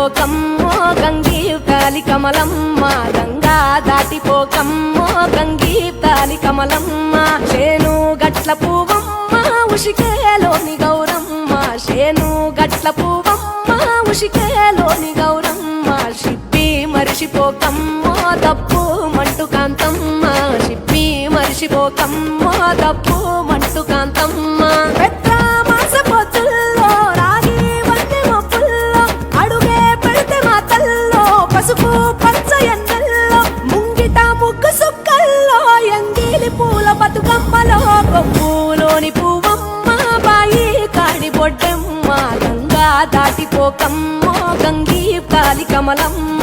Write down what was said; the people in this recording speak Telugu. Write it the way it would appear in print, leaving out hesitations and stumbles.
దాటిపోకమ్మో గంగీ కాలి కమలమ్మ గంగా దాటిపోకమ్మో గంగీ కాలి కమలమ్మ శేను గట్ల పువ్వమ్మ ఉషికేలోని గౌరమ్మ శేను గట్ల పువ్వమ్మ ఉషికేలోని గౌరమ్మ షిప్పి మరిషిపోకమ్మో తప్పు మంటు కాంతమ్మ షిప్పి మరిషిపోకమ్మో తప్పు మంటు కాంతమ్మ పసుపు పచ్చ ఎండల్లో ముంగిట ముగ్గు సుక్కల్లో ఎంగిలి పూల బతుకమ్మలో కొమ్ములోని పువ్వమ్మ బాయి కాడి బొడ్డెమ్మ గంగా దాటిపోకమ్మో గంగీ కాలి కమలమ్మ